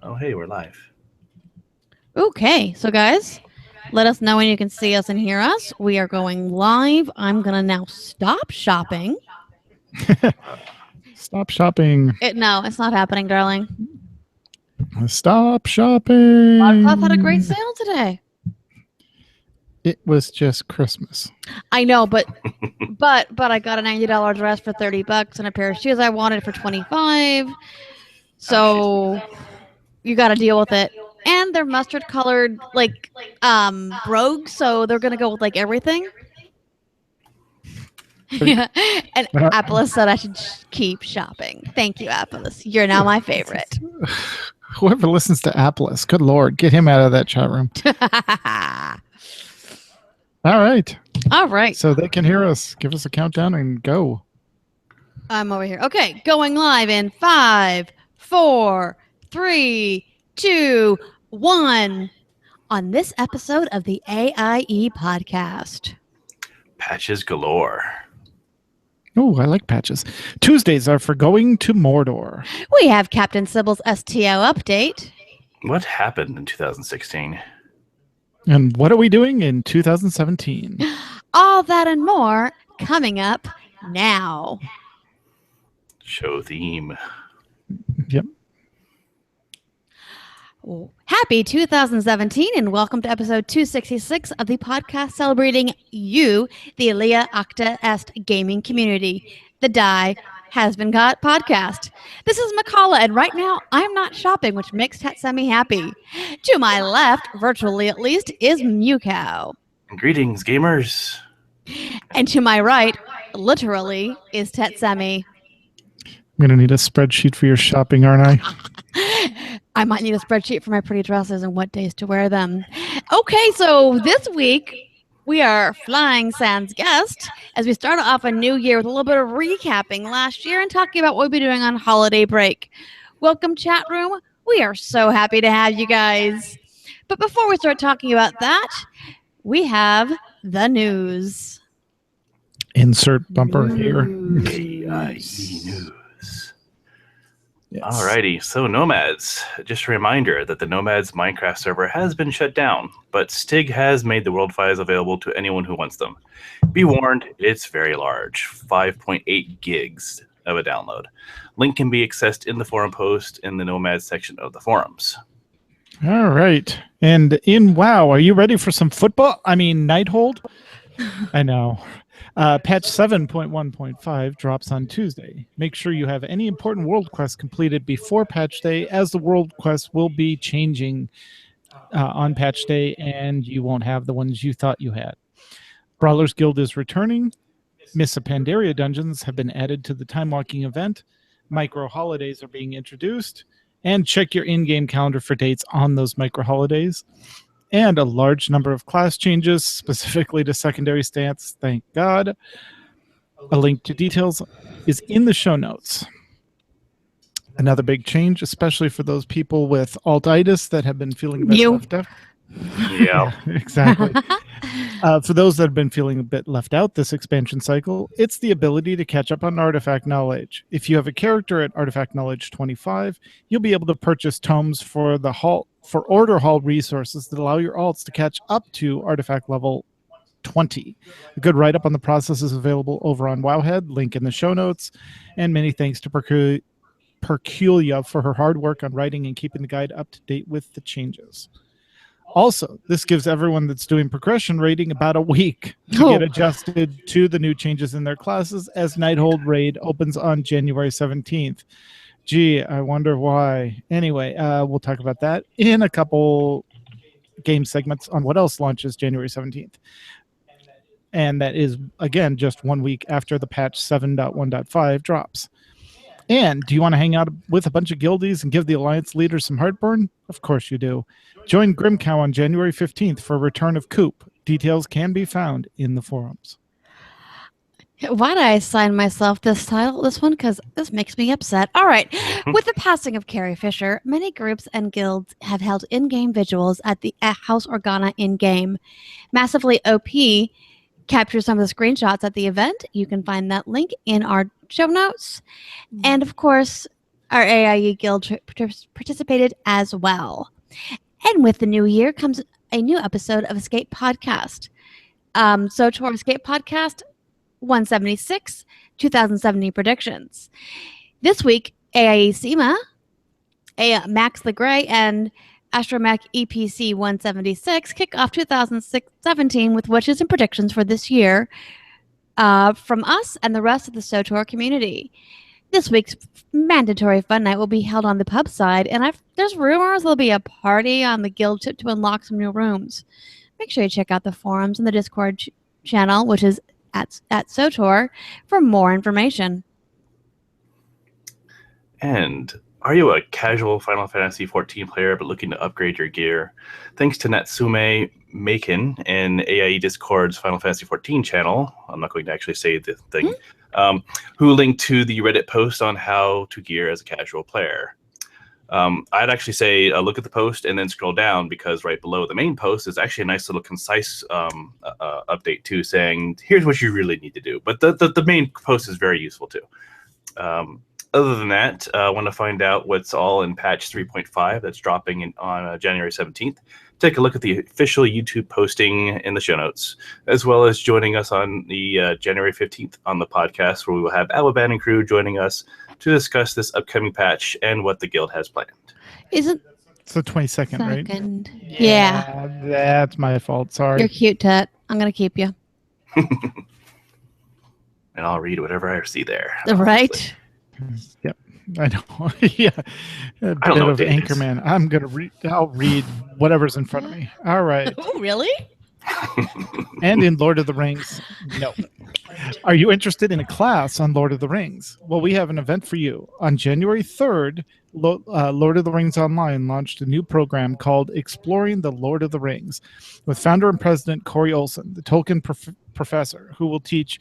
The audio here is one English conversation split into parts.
Oh, hey, we're live. Okay, so guys, let us know when you can see us and hear us. We are going live. I'm going to now stop shopping. Stop shopping. No, it's not happening, darling. Stop shopping. I've had a great sale today. It was just Christmas. I know, but I got a $90 dress for $30 and a pair of shoes I wanted for $25. So you got to deal with it. And they're mustard colored brogues, so they're gonna go with like everything. Yeah. And Apollos said I should keep shopping. Thank you, Apollos. You're now my favorite. Whoever listens to Apollos, good Lord, get him out of that chat room. All right. So they can hear us. Give us a countdown and go. I'm over here. Okay, going live in 5, 4, 3, 2, 1 on this episode of the AIE Podcast. Patches galore. Oh, I like patches. Tuesdays are for going to Mordor. We have Captain Sybil's STO update. What happened in 2016? And what are we doing in 2017? All that and more coming up now. Show theme. Yep. Happy 2017 and welcome to episode 266 of the podcast celebrating you, the Alia Acta Est gaming community. The Die Has Been Got podcast. This is Makala, and right now I'm not shopping, which makes Tetsemi happy. To my left, virtually at least, is Mewcow. Greetings, gamers. And to my right, literally, is Tetsemi. I'm going to need a spreadsheet for your shopping, aren't I? I might need a spreadsheet for my pretty dresses and what days to wear them. Okay, so this week we are flying sans guest as we start off a new year with a little bit of recapping last year and talking about what we'll be doing on holiday break. Welcome, chat room. We are so happy to have you guys. But before we start talking about that, we have the news. Insert bumper here. AIE News. Yes. Alrighty, so Nomads. Just a reminder that the Nomads Minecraft server has been shut down, but Stig has made the world files available to anyone who wants them. Be warned, it's very large, 5.8 gigs of a download. Link can be accessed in the forum post in the Nomads section of the forums. All right. And in WoW, are you ready for some football? I mean, Nighthold? I know. Patch 7.1.5 drops on Tuesday. Make sure you have any important world quests completed before patch day, as the world quests will be changing on patch day, and you won't have the ones you thought you had. Brawlers Guild is returning. Miss Pandaria dungeons have been added to the time walking event. Micro holidays are being introduced. And check your in-game calendar for dates on those micro holidays. And a large number of class changes, specifically to secondary stats, thank God. A link to details is in the show notes. Another big change, especially for those people with alt-itis that have been feeling a bit left out. Yeah, exactly. For those that have been feeling a bit left out this expansion cycle, it's the ability to catch up on artifact knowledge. If you have a character at artifact knowledge 25, you'll be able to purchase tomes for order hall resources that allow your alts to catch up to artifact level 20. A good write-up on the process is available over on Wowhead, link in the show notes, and many thanks to Perculia for her hard work on writing and keeping the guide up to date with the changes. Also, this gives everyone that's doing progression rating about a week to get adjusted to the new changes in their classes as Nighthold Raid opens on January 17th. Gee, I wonder why. Anyway, we'll talk about that in a couple game segments on what else launches January 17th. And that is, again, just 1 week after the patch 7.1.5 drops. And do you want to hang out with a bunch of guildies and give the Alliance leaders some heartburn? Of course you do. Join Grimcow on January 15th for a return of Coop. Details can be found in the forums. Why did I assign myself this title, this one? Because this makes me upset. All right. With the passing of Carrie Fisher, many groups and guilds have held in-game vigils at House Organa in-game. Massively OP captures some of the screenshots at the event. You can find that link in our show notes. And of course, our AIE Guild participated as well. And with the new year comes a new episode of Escape Podcast. So to our Escape Podcast 176, 2070 predictions. This week, AIE SEMA, Max the Gray, and Astromech EPC 176 kick off 2017 with wishes and predictions for this year from us and the rest of the SOTOR community. This week's mandatory fun night will be held on the pub side, and there's rumors there'll be a party on the guild tip to unlock some new rooms. Make sure you check out the forums and the Discord channel, which is at SOTOR, for more information. And are you a casual Final Fantasy XIV player but looking to upgrade your gear? Thanks to Natsume Maken and AIE Discord's Final Fantasy XIV channel, I'm not going to actually say the thing, who linked to the Reddit post on how to gear as a casual player. I'd actually say look at the post and then scroll down, because right below the main post is actually a nice little concise update too, saying here's what you really need to do. But the main post is very useful too. Other than that, I want to find out what's all in patch 3.5 that's dropping on January 17th. Take a look at the official YouTube posting in the show notes, as well as joining us on the January 15th on the podcast, where we will have Alaban and crew joining us to discuss this upcoming patch and what the guild has planned. Is it? It's the 22nd, right? Yeah. That's my fault. Sorry. You're cute, Tut. I'm going to keep you. And I'll read whatever I see there. Right? Yep. I know. Yeah. A bit of Anchorman. I'm going to read. I'll read whatever's in front of me. All right. Oh, really? And in Lord of the Rings, no. Are you interested in a class on Lord of the Rings? Well, we have an event for you. On January 3rd, Lord of the Rings Online launched a new program called Exploring the Lord of the Rings, with founder and president Corey Olson, the Tolkien professor, who will teach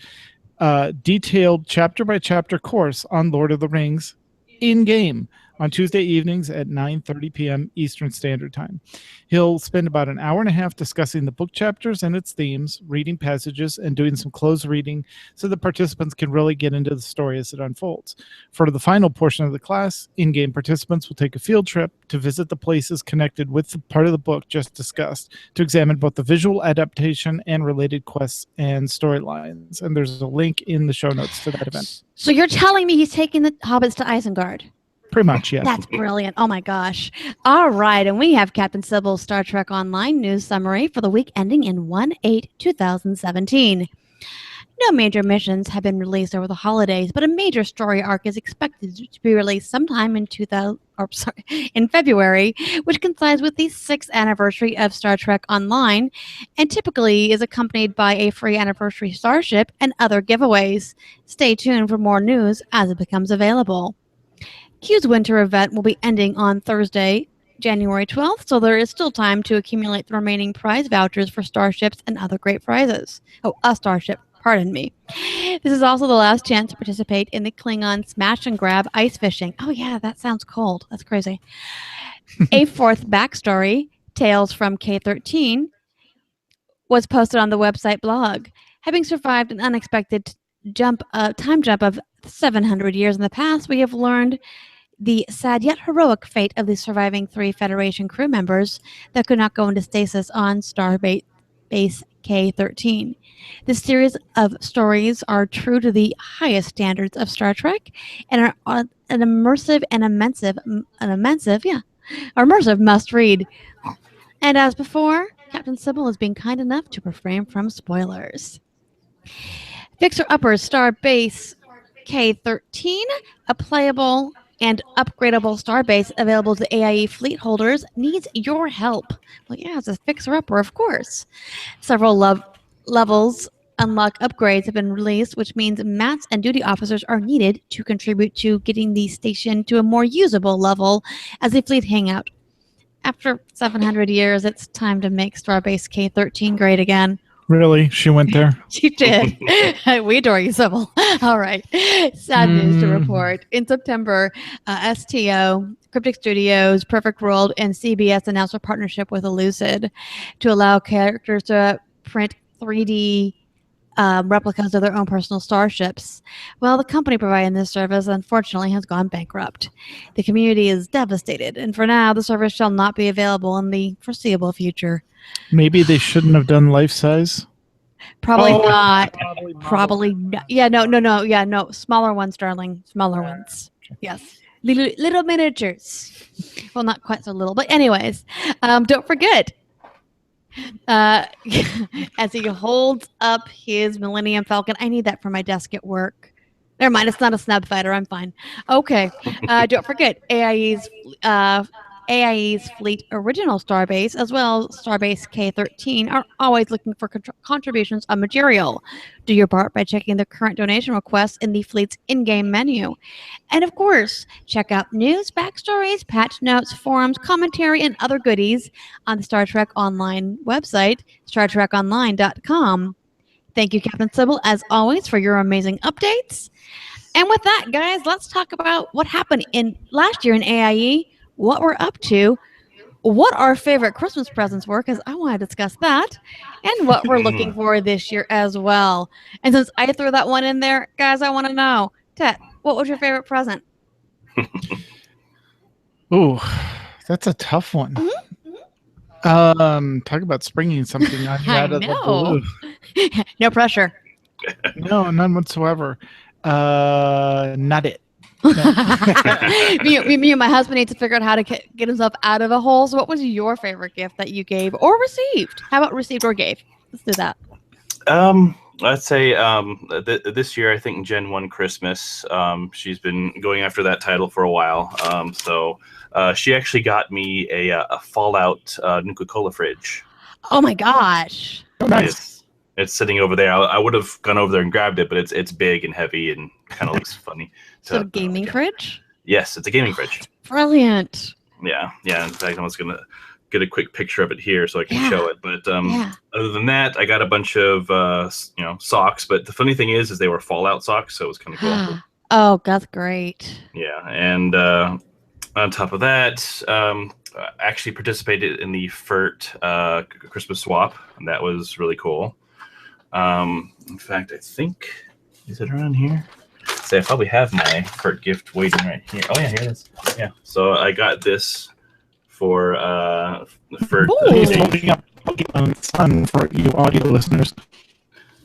a detailed chapter-by-chapter course on Lord of the Rings in-game on Tuesday evenings at 9:30 p.m. Eastern Standard Time. He'll spend about an hour and a half discussing the book chapters and its themes, reading passages, and doing some close reading so the participants can really get into the story as it unfolds. For the final portion of the class, in-game participants will take a field trip to visit the places connected with the part of the book just discussed, to examine both the visual adaptation and related quests and storylines. And there's a link in the show notes to that event. So you're telling me he's taking the hobbits to Isengard? Pretty much, yeah. That's brilliant. Oh, my gosh. All right. And we have Captain Sybil's Star Trek Online news summary for the week ending in 1/8/2017. No major missions have been released over the holidays, but a major story arc is expected to be released sometime in February, which coincides with the 6th anniversary of Star Trek Online, and typically is accompanied by a free anniversary starship and other giveaways. Stay tuned for more news as it becomes available. Q's winter event will be ending on Thursday, January 12th, so there is still time to accumulate the remaining prize vouchers for starships and other great prizes. Oh, a starship, pardon me. This is also the last chance to participate in the Klingon Smash and Grab ice fishing. Oh yeah, that sounds cold. That's crazy. A fourth backstory, Tales from K13, was posted on the website blog. Having survived an unexpected time jump of 700 years in the past, we have learned the sad yet heroic fate of the surviving 3 Federation crew members that could not go into stasis on Starbase K13. This series of stories are true to the highest standards of Star Trek and are an immersive must-read. And as before, Captain Sybil is being kind enough to refrain from spoilers. Fixer Upper Starbase K13, a playable and upgradable starbase available to AIE fleet holders, needs your help. Well, yeah, it's a fixer-upper, of course. Several levels unlock upgrades have been released, which means mats and duty officers are needed to contribute to getting the station to a more usable level as a fleet hangout. After 700 years, it's time to make Starbase K13 great again. Really? She went there? She did. We adore you, Sybil. All right. Sad news to report. In September, STO, Cryptic Studios, Perfect World, and CBS announced a partnership with Elucid to allow characters to print 3D replicas of their own personal starships. Well, the company providing this service unfortunately has gone bankrupt. The community is devastated, and for now, the service shall not be available in the foreseeable future. Maybe they shouldn't have done life size. Probably not. Probably Probably not. Yeah, no. Yeah, no. Smaller ones, darling. Smaller ones. Yes. Little miniatures. Well, not quite so little, but anyways, don't forget. As he holds up his Millennium Falcon. I need that for my desk at work. Never mind, it's not a snub fighter. I'm fine. Okay. Don't forget AIE's Fleet Original Starbase, as well as Starbase K-13, are always looking for contributions of material. Do your part by checking the current donation requests in the fleet's in-game menu. And of course, check out news, backstories, patch notes, forums, commentary, and other goodies on the Star Trek Online website, StarTrekOnline.com. Thank you, Captain Sybil, as always, for your amazing updates. And with that, guys, let's talk about what happened in last year in AIE, what we're up to, what our favorite Christmas presents were, because I want to discuss that, and what we're looking for this year as well. And since I threw that one in there, guys, I want to know, Tet, what was your favorite present? Ooh, that's a tough one. Talk about springing something on out of the blue. No pressure. No, none whatsoever. Not it. No. me and my husband need to figure out how to get himself out of a hole. So what was your favorite gift that you gave or received? How about received or gave? Let's do that. I'd say this year, I think Gen 1 Christmas, she's been going after that title for a while. So she actually got me a Fallout Nuka-Cola fridge. Oh my gosh. Oh, nice. It's sitting over there. I would have gone over there and grabbed it, but it's big and heavy and kind of looks funny. So a gaming fridge? Yes, it's a gaming fridge. Brilliant. Yeah. In fact, I was going to get a quick picture of it here so I can show it. But other than that, I got a bunch of socks. But the funny thing is they were Fallout socks, so it was kind of cool. Oh, that's great. Yeah, and on top of that, I actually participated in the FERT Christmas swap, and that was really cool. In fact, I think, is it around here? I probably have my FERT gift waiting right here. Oh yeah, here it is. Yeah, so I got this for the FERT. He's holding up Pokemon Sun for you audio listeners.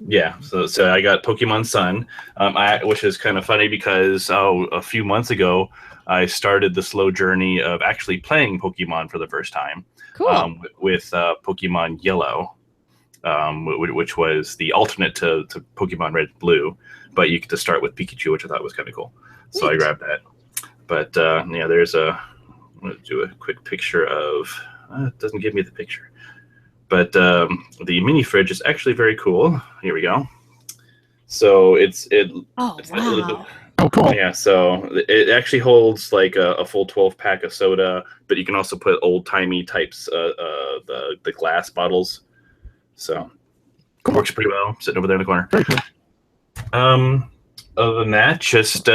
Yeah, so I got Pokemon Sun, which is kind of funny because a few months ago I started the slow journey of actually playing Pokemon for the first time. Cool. With Pokemon Yellow, which was the alternate to Pokemon Red and Blue, but you get to start with Pikachu, which I thought was kind of cool. So I grabbed that. But there's I'm going to do a quick picture of. It doesn't give me the picture. But the mini fridge is actually very cool. Here we go. So it's wow. Oh, cool. Yeah, so it actually holds like a full 12 pack of soda, but you can also put old timey types, the glass bottles. So it works pretty well. Sitting over there in the corner. Very cool. Other than that, just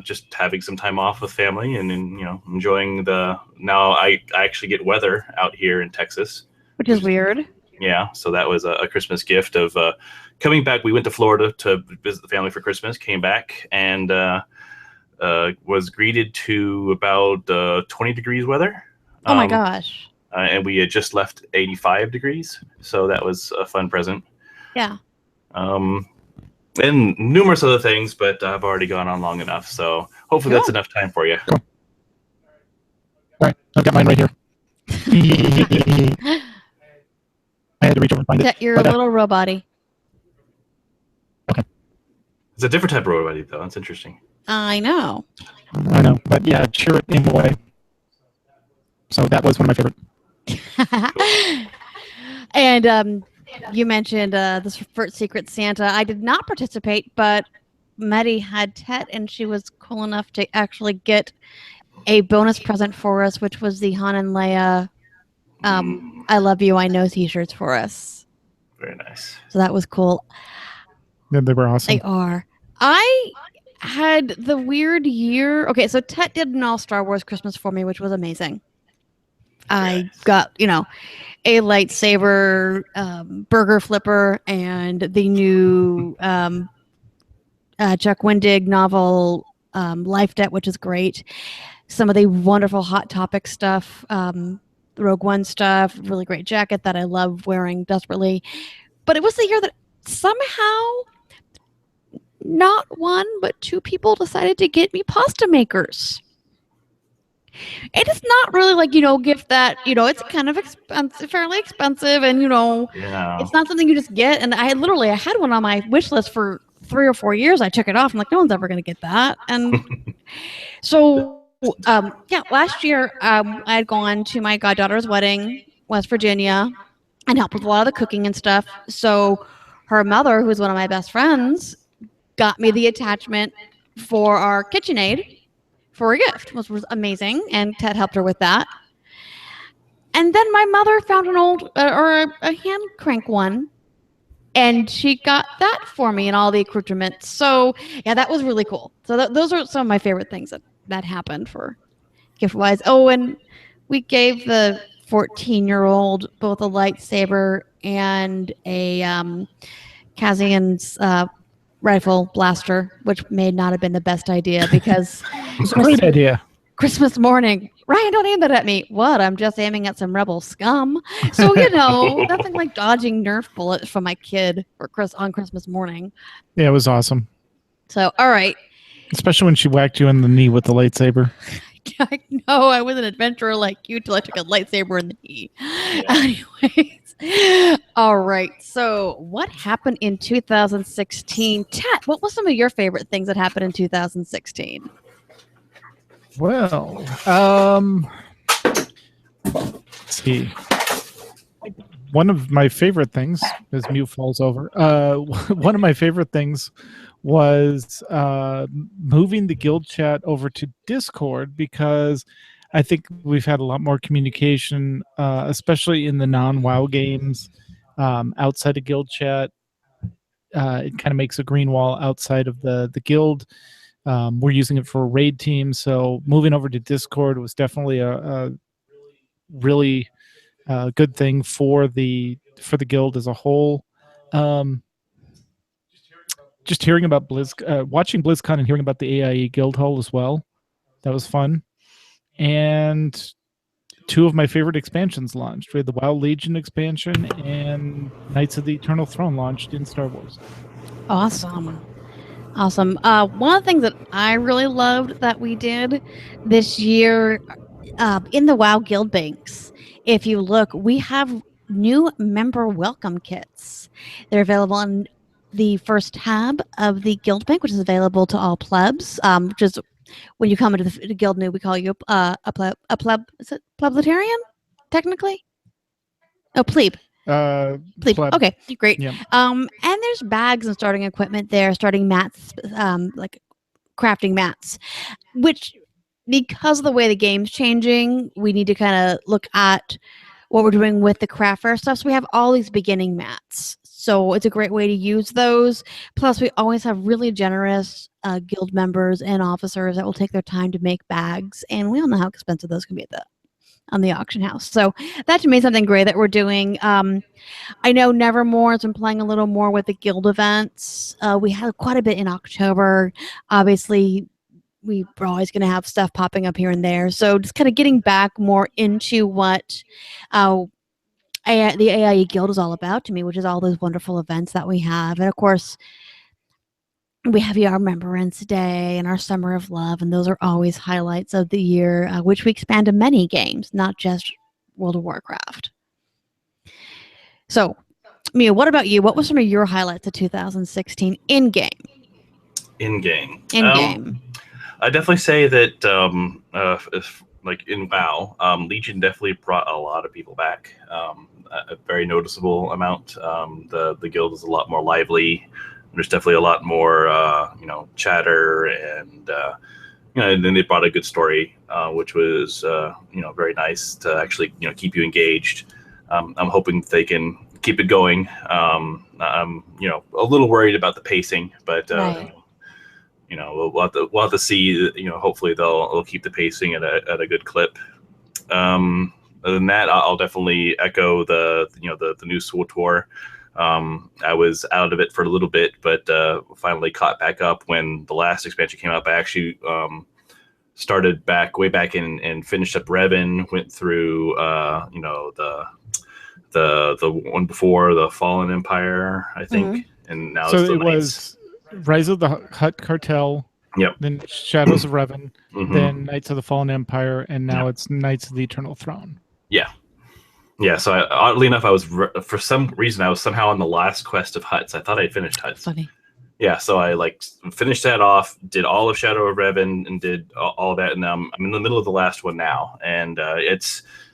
just having some time off with family and enjoying now I actually get weather out here in Texas, which is weird. Yeah, so that was a Christmas gift of coming back. We went to Florida to visit the family for Christmas, came back, and was greeted to about 20 degrees weather. Oh my gosh. And we had just left 85 degrees, so that was a fun present. Yeah. And numerous other things, but I've already gone on long enough, so hopefully that's enough time for you. Cool. All right, I've got mine right here. I had to reach over and find it. You're a little robot-y. Okay. It's a different type of robot, though. That's interesting. I know. I know, but yeah, cheer it in a way. So that was one of my favorite. And you mentioned this FERT Secret Santa. I did not participate, but Maddie had Tet, and she was cool enough to actually get a bonus present for us, which was the Han and Leia I Love You, I Know t-shirts for us. Very nice. So that was cool. Yeah, they were awesome. They are. I had the weird year. Okay, so Tet did an all Star Wars Christmas for me, which was amazing. I got, a lightsaber burger flipper and the new Chuck Wendig novel, Life Debt, which is great. Some of the wonderful Hot Topic stuff, the Rogue One stuff, really great jacket that I love wearing desperately. But it was the year that somehow not one, but two people decided to get me pasta makers. It is not really like, gift that, it's kind of expensive, fairly expensive. And, it's not something you just get. And I had one on my wish list for 3 or 4 years. I took it off. I'm like, no one's ever going to get that. And so, last year I had gone to my goddaughter's wedding, West Virginia, and helped with a lot of the cooking and stuff. So her mother, who's one of my best friends, got me the attachment for our KitchenAid for a gift, which was amazing, and Ted helped her with that. And then my mother found an old or a hand crank one, and she got that for me and all the accoutrements. So yeah, that was really cool. So those are some of my favorite things that happened for gift wise. Oh, and we gave the 14-year-old both a lightsaber and a Kazian's rifle blaster, which may not have been the best idea because it's a great idea. Christmas morning, Ryan, don't aim that at me. What? I'm just aiming at some rebel scum. So nothing like dodging Nerf bullets from my kid on Christmas morning. Yeah, it was awesome. So all right, especially when she whacked you in the knee with the lightsaber. I know I was an adventurer like you till I took a lightsaber in the knee. Yeah. Anyways, all right. So, what happened in 2016? Ted, what was some of your favorite things that happened in 2016? Well, let's see. One of my favorite things, as Mew falls over, one of my favorite things was moving the guild chat over to Discord, because I think we've had a lot more communication, especially in the non-WoW games, outside of guild chat. It kind of makes a green wall outside of the guild. We're using it for raid teams, so moving over to Discord was definitely a really good thing for the guild as a whole. Just hearing about watching BlizzCon and hearing about the AIE Guild Hall as well, that was fun. And 2 of my favorite expansions launched. We had the WoW Legion expansion and Knights of the Eternal Throne launched in Star Wars. Awesome. One of the things that I really loved that we did this year in the WoW Guild Banks, if you look, we have new member welcome kits. They're available on the first tab of the Guild Bank, which is available to all plebs, which is when you come into the guild new, we call you a pleb. Is it plebletarian, technically? Oh, plebe. Plebe. Okay, great. Yeah. And there's bags and starting equipment there, starting mats, like crafting mats, which, because of the way the game's changing, we need to kind of look at what we're doing with the craft fair stuff. So we have all these beginning mats. So it's a great way to use those. Plus, we always have really generous guild members and officers that will take their time to make bags. And we all know how expensive those can be on the auction house. So that to me is something great that we're doing. I know Nevermore has been playing a little more with the guild events. We had quite a bit in October. Obviously, we're always going to have stuff popping up here and there. So just kind of getting back more into what the AIE Guild is all about to me, which is all those wonderful events that we have. And of course, we have our Remembrance Day and our Summer of Love, and those are always highlights of the year, which we expand to many games, not just World of Warcraft. So, Mia, what about you? What was some of your highlights of 2016 in-game? In-game. In-game. I definitely say that, like in WoW, Legion definitely brought a lot of people back. A very noticeable amount. The guild is a lot more lively. There's definitely a lot more, chatter, and and then they brought a good story, which was very nice to actually keep you engaged. I'm hoping they can keep it going. I'm a little worried about the pacing, but right. We'll have to see. Hopefully they'll keep the pacing at a good clip. other than that, I'll definitely echo the new SWTOR. I was out of it for a little bit, but finally caught back up when the last expansion came out. I actually started way back in and finished up Revan. Went through the one before the Fallen Empire, I think, and now So it's the it Knights. was Rise of the Hutt Cartel. Yep. Then Shadows of Revan. Mhm. Then Knights of the Fallen Empire, and now Yep. it's Knights of the Eternal Throne. Yeah, so oddly enough, I was for some reason I was somehow on the last quest of Hutts. I thought I'd finished Hutts. Funny. Yeah, so I finished that off, did all of Shadow of Revan, and did all that, and I'm in the middle of the last one now, and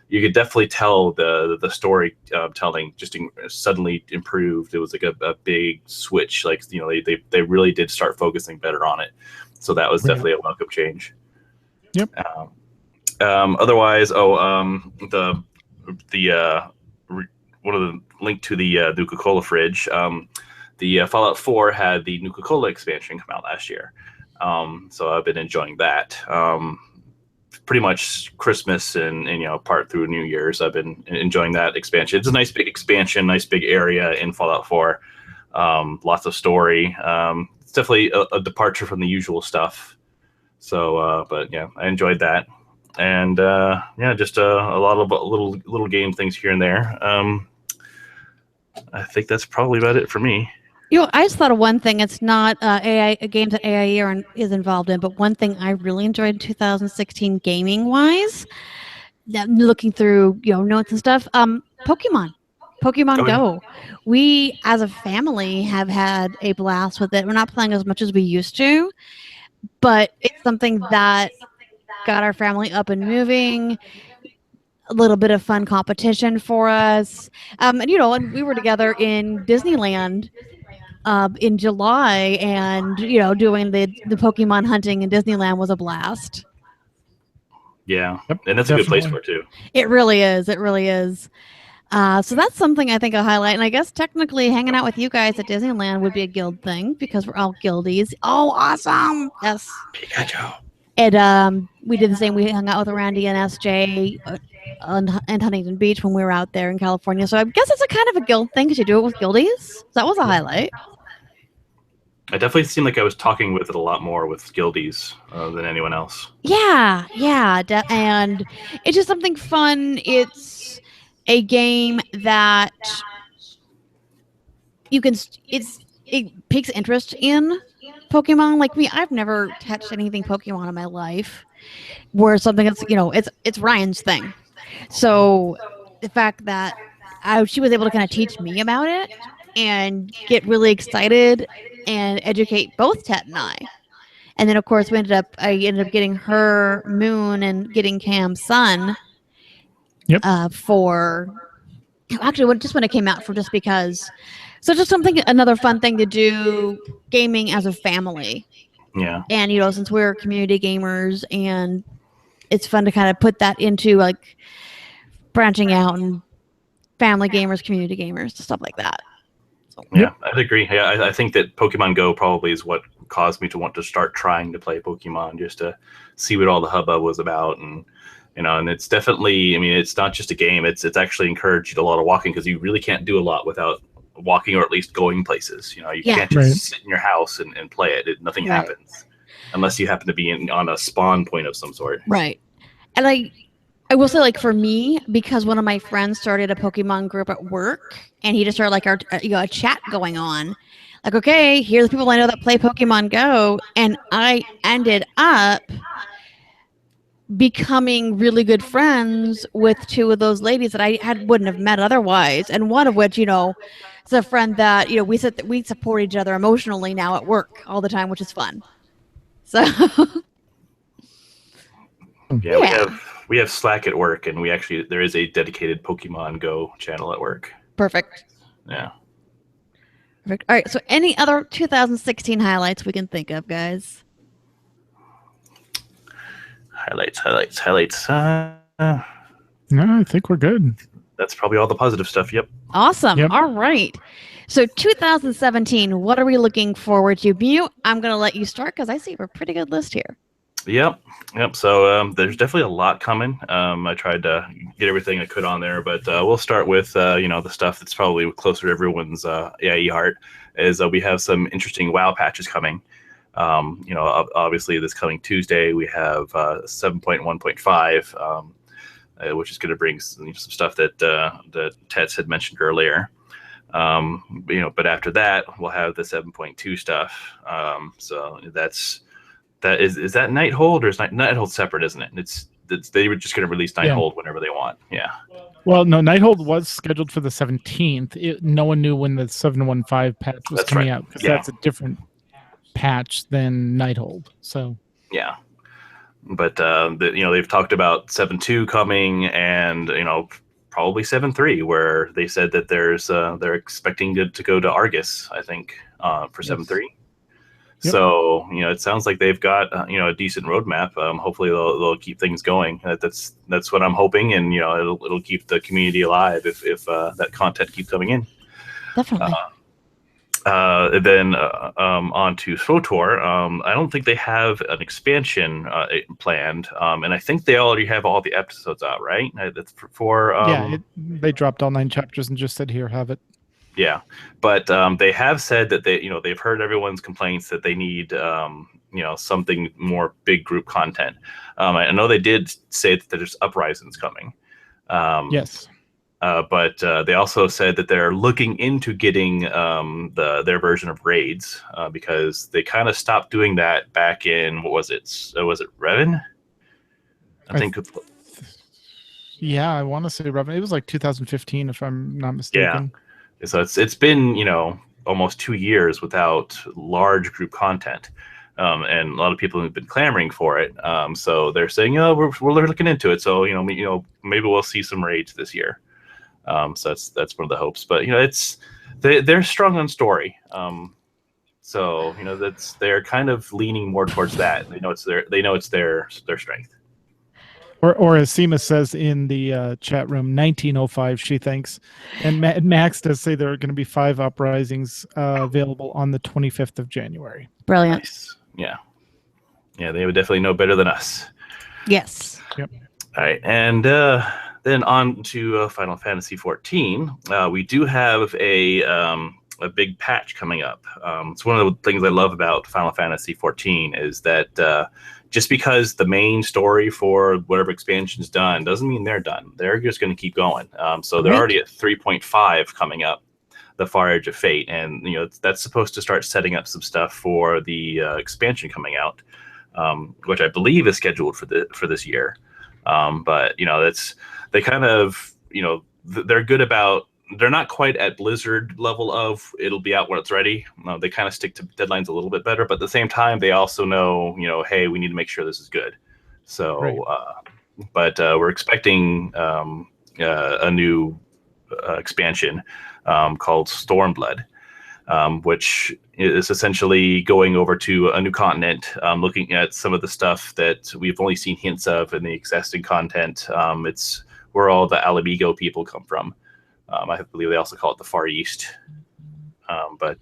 you could definitely tell the story telling just suddenly improved. It was like a big switch, they really did start focusing better on it, so that was definitely a welcome change. Yep. Otherwise, one of the link to the Nuka-Cola fridge. The Fallout 4 had the Nuka-Cola expansion come out last year, so I've been enjoying that. Pretty much Christmas and part through New Year's, I've been enjoying that expansion. It's a nice big expansion, nice big area in Fallout 4. Lots of story. It's definitely a departure from the usual stuff. So, but yeah, I enjoyed that. And just a lot of little game things here and there. I think that's probably about it for me. I just thought of one thing. It's not a game that AIE is involved in, but one thing I really enjoyed in 2016 gaming-wise, looking through notes and stuff, Pokemon Go. We, as a family, have had a blast with it. We're not playing as much as we used to, but it's something that got our family up and moving. A little bit of fun competition for us, and we were together in Disneyland in July, and doing the Pokemon hunting in Disneyland was a blast. Yeah, Yep, and that's a good place for it too. It really is. So that's something I think I'll highlight. And I guess technically hanging out with you guys at Disneyland would be a guild thing because we're all guildies. Oh, awesome. Yes. Pikachu. And we did the same. We hung out with Randy and SJ and Huntington Beach when we were out there in California. So I guess it's a kind of a guild thing because you do it with guildies. So that was a highlight. I definitely seemed like I was talking with it a lot more with guildies than anyone else. Yeah. And it's just something fun. It's a game that it piques interest in Pokemon. Like me, I've never touched anything Pokemon in my life. Where something that's it's Ryan's thing. So the fact that she was able to kind of teach me about it and get really excited and educate both Tet and I. And then of course I ended up getting her Moon and getting Cam's Sun. Yep. For actually just when it came out, just because. So just another fun thing to do gaming as a family. Yeah. And since we're community gamers, and it's fun to kind of put that into like branching out and family gamers, community gamers, stuff like that. So. Yeah, I'd agree. Yeah, I think that Pokemon Go probably is what caused me to want to start trying to play Pokemon, just to see what all the hubbub was about. And and it's definitely, it's not just a game. It's actually encouraged a lot of walking because you really can't do a lot without walking or at least going places. You can't just sit in your house and play it. Nothing happens unless you happen to be on a spawn point of some sort. Right. And I will say, for me, because one of my friends started a Pokemon group at work, and he just started a chat going on. Like, okay, here's the people I know that play Pokemon Go, and I ended up becoming really good friends with two of those ladies that I wouldn't have met otherwise, and one of which, is a friend that we support each other emotionally now at work all the time, which is fun. So we have Slack at work, and there is a dedicated Pokemon Go channel at work. Perfect. Yeah. Perfect. All right. So, any other 2016 highlights we can think of, guys? Highlights. No, I think we're good. That's probably all the positive stuff. Yep. Awesome. Yep. All right. So 2017, what are we looking forward to? Mew, I'm going to let you start because I see a pretty good list here. Yep. So there's definitely a lot coming. I tried to get everything I could on there, but we'll start with the stuff that's probably closer to everyone's AIE heart. Is we have some interesting WoW patches coming. Obviously this coming Tuesday we have 7.1.5, which is going to bring some stuff that Tets had mentioned earlier. But after that we'll have the 7.2 stuff. So that is that Nighthold, or is Nighthold separate, isn't it? It's they were just going to release Nighthold whenever they want. Yeah. Well, no, Nighthold was scheduled for the 17th. No one knew when the 7.15 patch was coming out, because that's a different patch than Nighthold. So yeah, but they've talked about 7.2 coming, and probably 7.3, where they said that they're expecting to go to Argus, I think, for 7.3. Yep. So it sounds like they've got a decent roadmap. Hopefully they'll keep things going. That's what I'm hoping, and it'll keep the community alive if that content keeps coming in. Definitely. Then on to SWTOR. I don't think they have an expansion planned, and I think they already have all the episodes out, right? That's they dropped all 9 chapters and just said, "Here, have it." Yeah, but they have said that they've heard everyone's complaints that they need something more big group content. I know they did say that there's Uprisings coming. Yes. But they also said that they're looking into getting their version of raids, because they kind of stopped doing that back in, what was it? Was it Revan? I think. I want to say Revan. It was like 2015, if I'm not mistaken. Yeah. So it's been almost 2 years without large group content, and a lot of people have been clamoring for it. So they're saying, we're looking into it. So maybe we'll see some raids this year. So that's one of the hopes. But they're strong on story. So they're kind of leaning more towards that. They know it's their strength. Or as Seema says in the chat room, 1905, she thinks. And Max does say there are going to be 5 Uprisings available on the 25th of January. Brilliant. Nice. Yeah, they would definitely know better than us. Yes. Yep. All right, and then on to Final Fantasy XIV. We do have a big patch coming up. It's one of the things I love about Final Fantasy XIV is that just because the main story for whatever expansion is done doesn't mean they're done. They're just going to keep going. So they're already at 3.5 coming up, the Far Edge of Fate, and that's supposed to start setting up some stuff for the expansion coming out, which I believe is scheduled for this year. But they kind of they're good about. They're not quite at Blizzard level of it'll be out when it's ready. They kind of stick to deadlines a little bit better, but at the same time, they also know, hey, we need to make sure this is good. So, right. But we're expecting a new expansion called Stormblood, which is essentially going over to a new continent, looking at some of the stuff that we've only seen hints of in the existing content. It's where all the Alamigo people come from. I believe they also call it the Far East. But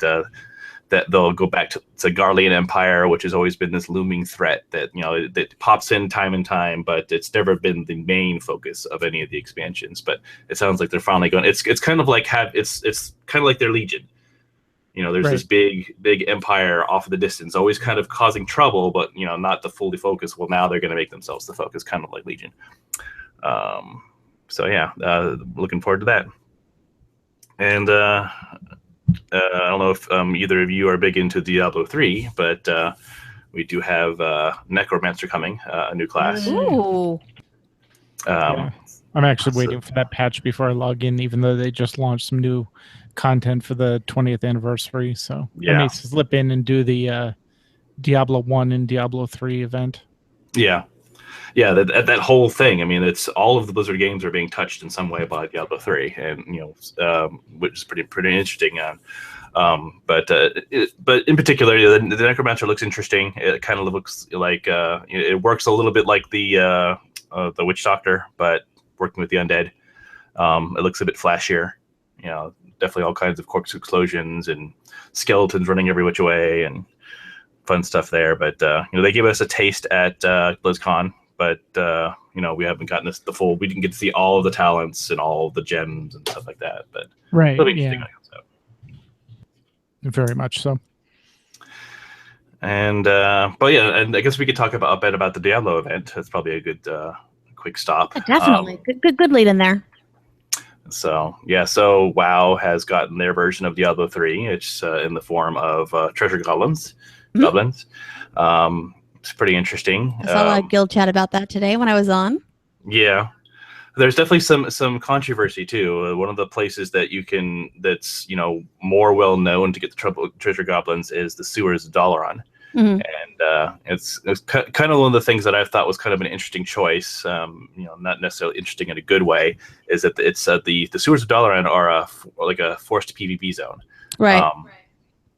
that they'll go back to Garlean Empire, which has always been this looming threat that that pops in time and time, but it's never been the main focus of any of the expansions. But it sounds like they're finally going. It's kind of like it's kind of like their Legion. There's right. This big empire off in the distance, always kind of causing trouble, but not the fully focus. Well, now they're going to make themselves the focus, kind of like Legion. So yeah, looking forward to that. And I don't know if either of you are big into Diablo 3, but we do have Necromancer coming, a new class. Ooh. I'm actually waiting for that patch before I log in, even though they just launched some new content for the 20th anniversary. So I may slip in and do the Diablo 1 and Diablo 3 event. Yeah. Yeah, that whole thing. I mean, it's all of the Blizzard games are being touched in some way by Diablo 3, and which is pretty interesting. But in particular, the Necromancer looks interesting. It kind of looks like it works a little bit like the Witch Doctor, but working with the undead. It looks a bit flashier. Definitely all kinds of corpse explosions and skeletons running every which way, and fun stuff there. But they gave us a taste at BlizzCon, but we haven't gotten the full. We didn't get to see all of the talents and all of the gems and stuff like that. But Right. it'll be interesting when it comes out. Very much so. And but yeah, and I guess we could talk a bit about the Diablo event. That's probably a good quick stop. Definitely, good lead in there. So WoW has gotten their version of Diablo 3. It's in the form of treasure goblins. It's pretty interesting. I saw a guild chat about that today when I was on. Yeah, there's definitely some controversy too. One of the places that's more well known to get the treasure goblins is the sewers of Dalaran. And it's kind of one of the things that I thought was kind of an interesting choice. Not necessarily interesting in a good way. Is that it's the sewers of Dalaran are like a forced PvP zone, right?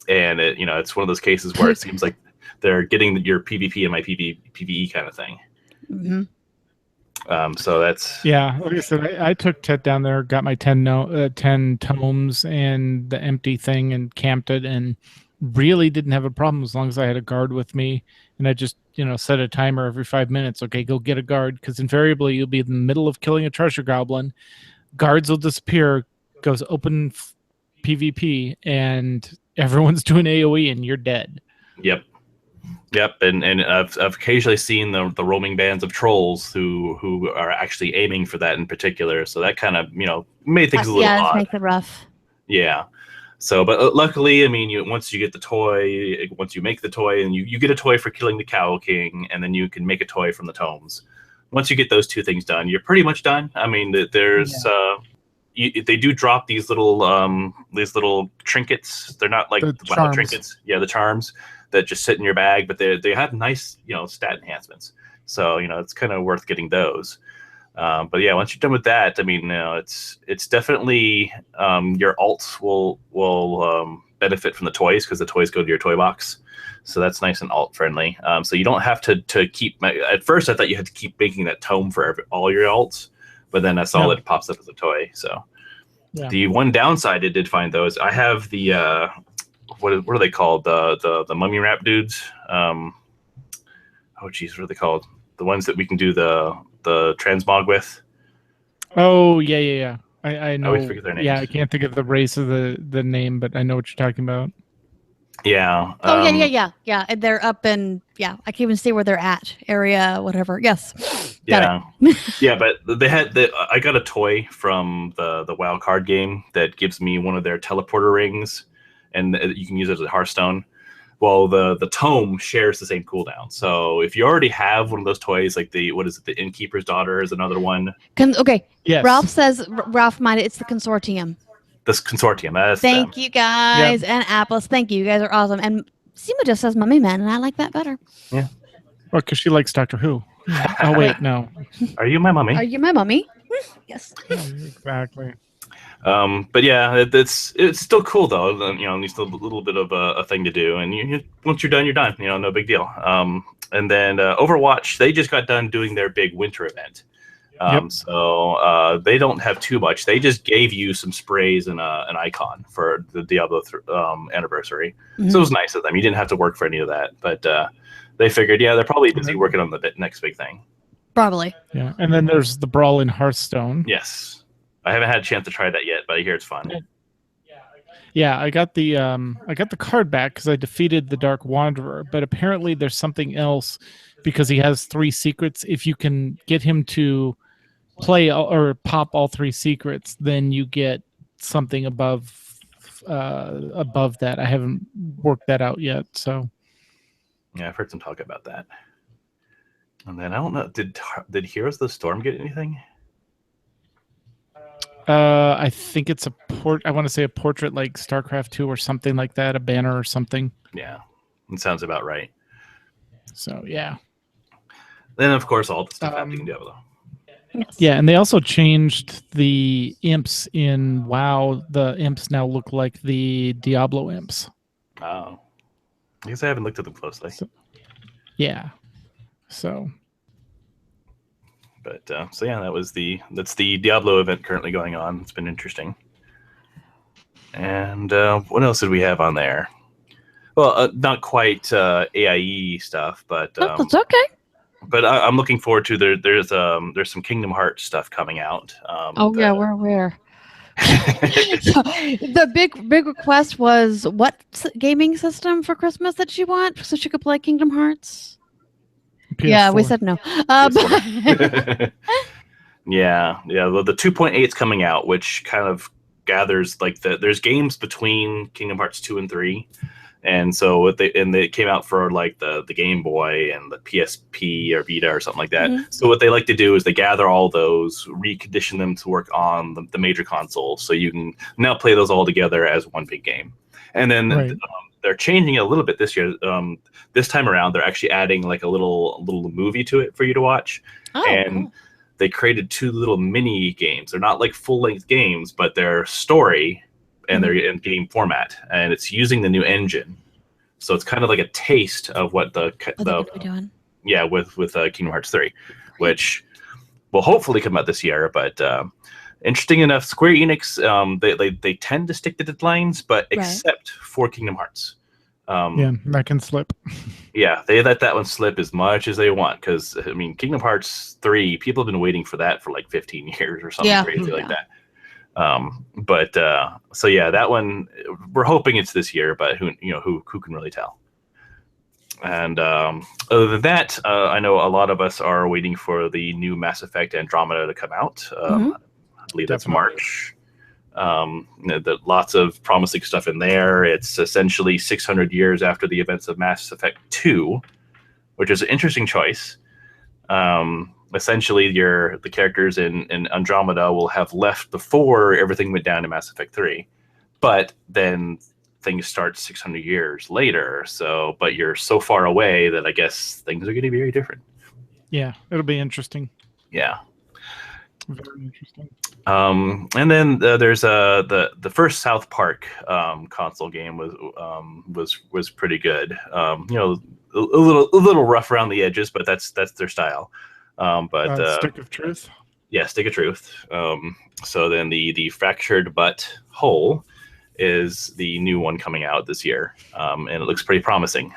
And it's one of those cases where it seems like they're getting your PvP and my PvE kind of thing. So that's like I said, I took Tet down there, got my 10 tomes and the empty thing, and camped it, and really didn't have a problem as long as I had a guard with me, and I just set a timer every 5 minutes. Okay, go get a guard, because invariably you'll be in the middle of killing a treasure goblin, guards will disappear, goes open PvP, and everyone's doing AoE, and you're dead. Yep, and I've occasionally seen the roaming bands of trolls who are actually aiming for that in particular. So that kind of made things a little odd. Makes it rough. Yeah. So, but luckily, I mean, once you get the toy, once you make the toy, and you get a toy for killing the Cow King, and then you can make a toy from the tomes. Once you get those two things done, you're pretty much done. I mean, there's they do drop these little trinkets. They're not like the trinkets. Yeah, the charms that just sit in your bag, but they have nice stat enhancements. So it's kind of worth getting those. But yeah, once you're done with that, I mean, it's definitely your alts will benefit from the toys, because the toys go to your toy box. So that's nice and alt friendly. So you don't have to keep. At first, I thought you had to keep making that tome for all your alts, but then I saw that it pops up as a toy. So the one downside, it did find those. I have the what are they called? The mummy wrap dudes. Oh geez, what are they called? The ones that we can do the transmog with. Oh yeah. I know. I always forget their names. Yeah, I can't think of the race of the name, but I know what you're talking about. Yeah. Yeah. They're up in I can't even see where they're at. Area, whatever. Yes. Yeah. Yeah, but I got a toy from the WoW card game that gives me one of their teleporter rings, and you can use it as a Hearthstone. Well, the tome shares the same cooldown. So if you already have one of those toys, like the Innkeeper's Daughter is another one. Okay. Yes. Ralph minded it's the Consortium. This Consortium. Thank you guys. And Apples. Thank you. You guys are awesome. And Seema just says Mummy Man, and I like that better. Yeah. Well, because she likes Doctor Who. Oh wait, no. Are you my mummy? Are you my mummy? Yes. Exactly. But yeah, it's still cool though. It's still a little bit of a thing to do, and once you're done, you're done. No big deal. And then Overwatch, they just got done doing their big winter event. So they don't have too much. They just gave you some sprays and an icon for the Diablo anniversary. So it was nice of them. You didn't have to work for any of that, but they figured, they're probably busy working on the next big thing. Probably. Yeah, and then there's the Brawl in Hearthstone. Yes. I haven't had a chance to try that yet, but I hear it's fun. Yeah, I got the card back because I defeated the Dark Wanderer, but apparently there's something else because he has 3 secrets. If you can get him to play or pop all 3 secrets, then you get something above that. I haven't worked that out yet, so yeah, I've heard some talk about that. And then I don't know, did Heroes of the Storm get anything? I think it's I want to say a portrait like StarCraft 2 or something like that, a banner or something. Yeah, it sounds about right. So, yeah. Then, of course, all the stuff happening in Diablo. Yes. Yeah, and they also changed the imps in WoW. The imps now look like the Diablo imps. Oh. I guess I haven't looked at them closely. Yeah. So... But so yeah, that's the Diablo event currently going on. It's been interesting. And what else did we have on there? Well, not quite AIE stuff, but That's okay. But I'm looking forward to there's some Kingdom Hearts stuff coming out. Yeah, we're aware. So, the big request was what gaming system for Christmas that she want so she could play Kingdom Hearts. Yeah, we PS4. said no. Yeah. The 2.8 is coming out, which kind of gathers like there's games between Kingdom Hearts 2 and 3. And so they came out for like the Game Boy and the PSP or Vita or something like that. Mm-hmm. So what they like to do is they gather all those, recondition them to work on the major consoles, so you can now play those all together as one big game. And then Right. They're changing it a little bit this year. This time around, they're actually adding like a little movie to it for you to watch. Cool. They created 2 little mini games. They're not like full length games, but they're story. And they're in game format, and it's using the new engine, so it's kind of like a taste of what the doing. Yeah, with Kingdom Hearts 3, which will hopefully come out this year. But interesting enough, Square Enix they tend to stick to deadlines, but except for Kingdom Hearts. Yeah, that can slip. Yeah, they let that one slip as much as they want, because I mean, Kingdom Hearts 3, people have been waiting for that for like 15 years or something crazy like that. So yeah, that one we're hoping it's this year, but who can really tell. And other than that, I know a lot of us are waiting for the new Mass Effect Andromeda to come out. I believe that's March. Lots of promising stuff in there. It's essentially 600 years after the events of Mass Effect 2, which is an interesting choice. Essentially, the characters in Andromeda will have left before everything went down in Mass Effect 3, but then things start 600 years later. So, but you're so far away that I guess things are going to be very different. Yeah, it'll be interesting. Yeah, very interesting. And then there's the first South Park console game was pretty good. A little rough around the edges, but that's their style. Stick of Truth. Yeah, Stick of Truth. So then the Fractured But Whole is the new one coming out this year, and it looks pretty promising.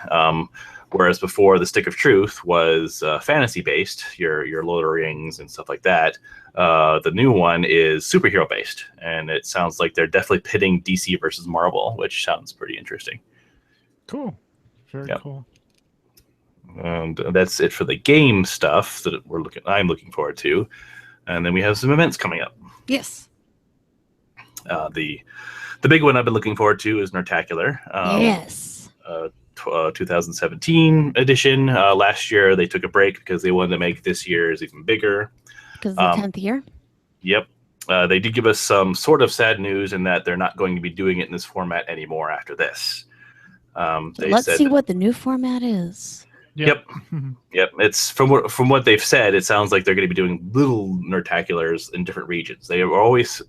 Whereas before, the Stick of Truth was fantasy based, your Lord of the Rings and stuff like that. The new one is superhero based, and it sounds like they're definitely pitting DC versus Marvel, which sounds pretty interesting. Cool, very cool. And that's it for the game stuff that I'm looking forward to. And then we have some events coming up. Yes. The big one I've been looking forward to is Nertacular. Yes. 2017 edition. Last year they took a break because they wanted to make this year's even bigger. Because of the 10th year? Yep. They did give us some sort of sad news in that they're not going to be doing it in this format anymore after this. Let's see what the new format is. Yep. It's from what they've said, it sounds like they're going to be doing little Nertaculars in different regions. They always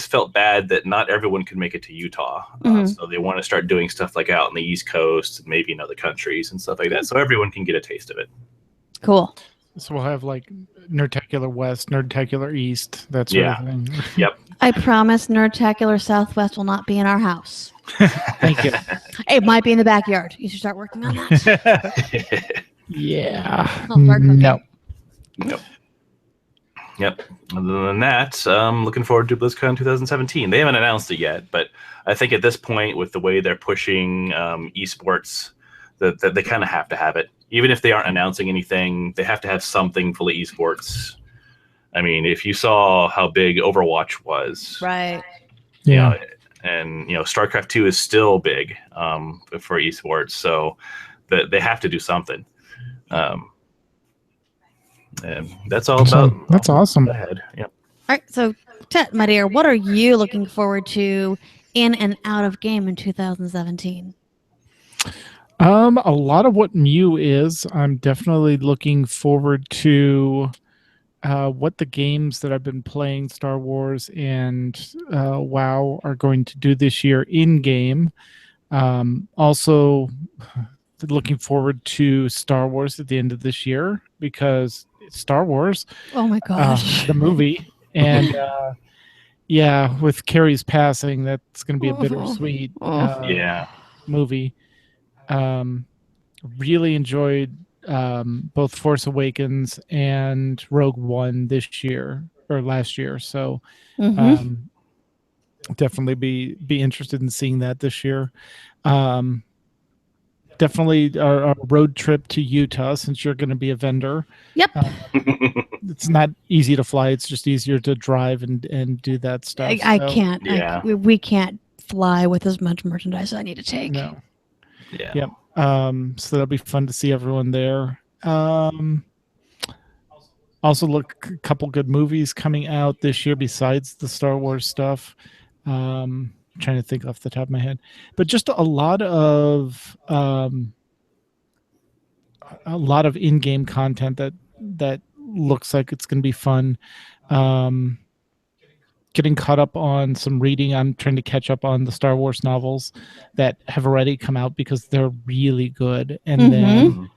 felt bad that not everyone could make it to Utah, so they want to start doing stuff like out on the East Coast, and maybe in other countries and stuff like that, so everyone can get a taste of it. Cool. So we'll have like Nertacular West, Nertacular East, that sort of thing. Yep. I promise Nertacular Southwest will not be in our house. Thank you. It might be in the backyard. You should start working on that. Yeah. I'll start cooking. No. Yep. Other than that, I'm looking forward to BlizzCon 2017. They haven't announced it yet, but I think at this point, with the way they're pushing esports, that they kind of have to have it. Even if they aren't announcing anything, they have to have something full of esports. I mean, if you saw how big Overwatch was, right? Yeah. And StarCraft 2 is still big for esports, so they have to do something. And that's all about. That's awesome. Ahead. Yep. All right, so Tet, my dear, what are you looking forward to in and out of game in 2017? A lot of what Mew is. I'm definitely looking forward to what the games that I've been playing, Star Wars and WoW, are going to do this year in game. Also, looking forward to Star Wars at the end of this year, because it's Star Wars. Oh my gosh, the movie. And with Carrie's passing, that's going to be a bittersweet movie. Really enjoyed both Force Awakens and Rogue One this year or last year. So definitely be interested in seeing that this year. Definitely our road trip to Utah, since you're going to be a vendor. Yep. It's not easy to fly. It's just easier to drive and do that stuff. I can't. Yeah. We can't fly with as much merchandise as I need to take. No. Yeah. Yep. So that'll be fun to see everyone there. Also, look, a couple good movies coming out this year besides the Star Wars stuff. I'm trying to think off the top of my head, but just a lot of in-game content that looks like it's going to be fun. Getting caught up on some reading. I'm trying to catch up on the Star Wars novels that have already come out because they're really good. And then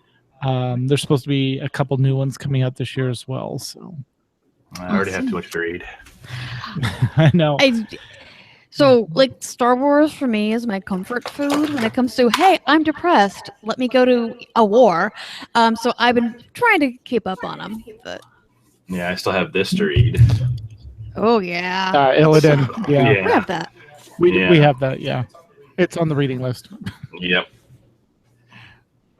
there's supposed to be a couple new ones coming out this year as well. So I already have too much to read. I know. So, like, Star Wars for me is my comfort food when it comes to, hey, I'm depressed. Let me go to a war. So I've been trying to keep up on them. But Yeah, I still have this to read. oh yeah, Illidan. Yeah. we have that. We have that. Yeah, it's on the reading list. Yep.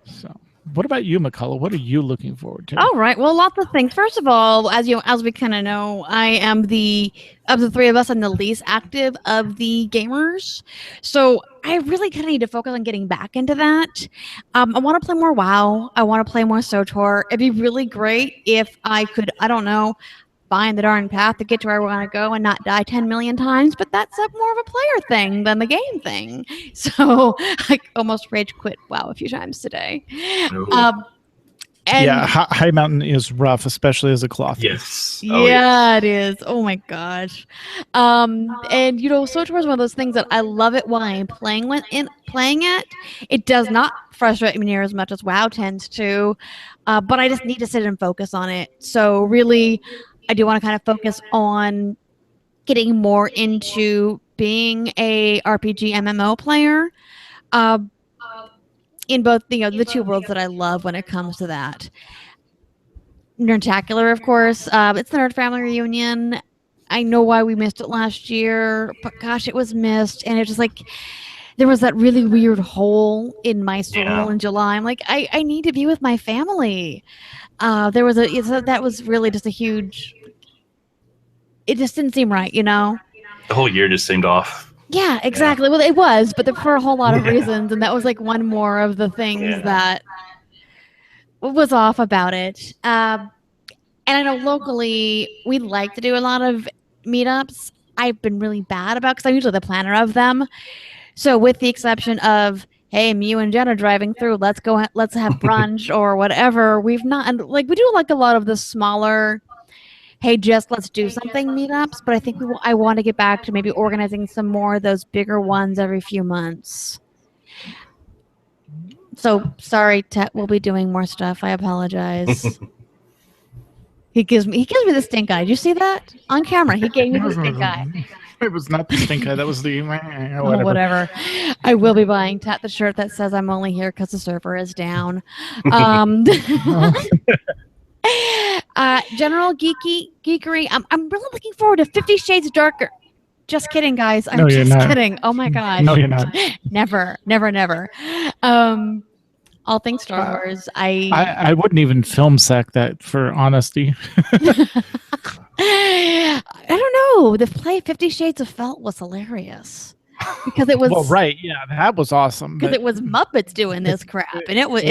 So, what about you, McCullough? What are you looking forward to? All right. Well, lots of things. First of all, as we kind of know, I am of the three of us, I'm the least active of the gamers. So I really kind of need to focus on getting back into that. I want to play more WoW. I want to play more SWTOR. It'd be really great if I could, I don't know, find the darn path to get to where I want to go and not die 10 million times, but that's more of a player thing than the game thing. So I almost rage quit WoW a few times today. And High Mountain is rough, especially as a cloth. Yes. It is. Oh my gosh. And SWTOR is one of those things that I love it while I'm playing it. It does not frustrate me near as much as WoW tends to, but I just need to sit and focus on it. So really, I do want to kind of focus on getting more into being a RPG MMO player. In both the two worlds that I love when it comes to that. Nerdtacular, of course. It's the Nerd Family Reunion. I know why we missed it last year, but gosh, it was missed. And it's just like, there was that really weird hole in my soul in July. I'm like, I need to be with my family. That was really just a huge, it just didn't seem right, The whole year just seemed off. Yeah, exactly. Yeah. Well, it was, but for a whole lot of reasons, and that was like one more of the things that was off about it. And I know locally we like to do a lot of meetups. I've been really bad about because I'm usually the planner of them. So with the exception of, hey, you and Jen are driving through, let's have brunch or whatever. We've not, and like we do like a lot of the smaller, hey, just let's do something meetups, but I think I want to get back to maybe organizing some more of those bigger ones every few months. So sorry, Tet will be doing more stuff. I apologize. He gives me the stink eye. Did you see that on camera? He gave me the stink eye. It was not the stink eye. That was the whatever. I will be buying Tet the shirt that says I'm only here because the server is down. General geekery. I'm really looking forward to 50 Shades Darker. Just kidding, guys. I'm just kidding. Oh my gosh. No, you're not. Never. All things Star Wars. I wouldn't even film sack that for honesty. I don't know. The play 50 Shades of Felt was hilarious because it was that was awesome. Because it was Muppets doing this crap, and it was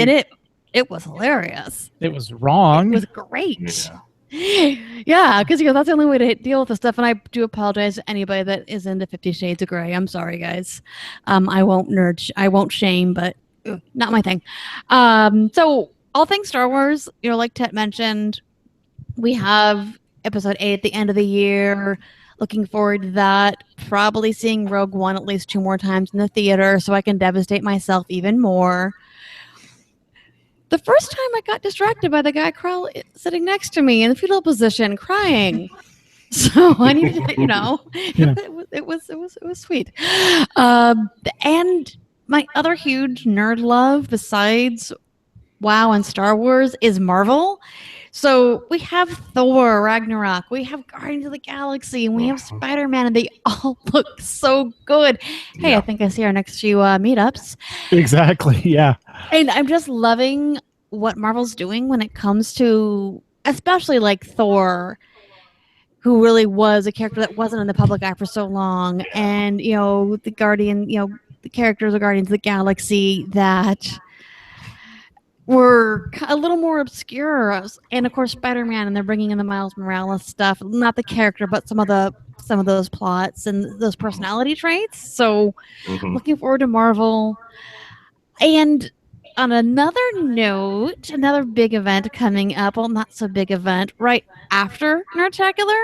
it was hilarious. It was wrong. It was great. Yeah, because that's the only way to deal with this stuff. And I do apologize to anybody that is into 50 Shades of Grey. I'm sorry, guys. I won't shame, but not my thing. So all things Star Wars, like Tet mentioned, we have episode 8 at the end of the year. Looking forward to that. Probably seeing Rogue One at least 2 more times in the theater so I can devastate myself even more. The first time I got distracted by the guy sitting next to me in the fetal position crying. So I needed to, it was sweet. And my other huge nerd love besides WoW and Star Wars is Marvel. So we have Thor, Ragnarok, we have Guardians of the Galaxy, and we have Spider-Man, and they all look so good. Hey, I think I see our next few meetups. Exactly, yeah. And I'm just loving what Marvel's doing when it comes to, especially like Thor, who really was a character that wasn't in the public eye for so long, and the the characters of Guardians of the Galaxy that were a little more obscure, and of course Spider-Man, and they're bringing in the Miles Morales stuff, not the character, but some of those plots and those personality traits. So looking forward to Marvel. And on another note, another big event coming up, well, not so big event, right after Nerdtacular,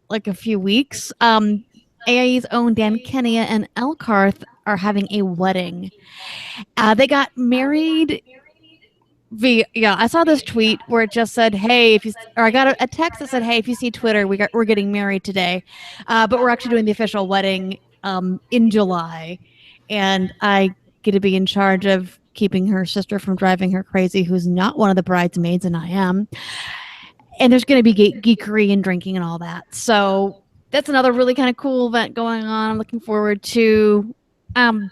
like a few weeks, AIE's own Dan Kenya and Elkarth are having a wedding. They got married I saw this tweet where it just said, "Hey, I got a text that said, "Hey, if you see Twitter, we're getting married today, but we're actually doing the official wedding in July, and I get to be in charge of keeping her sister from driving her crazy, who's not one of the bridesmaids, and I am. And there's going to be geekery and drinking and all that. So that's another really kind of cool event going on. I'm looking forward to. Now,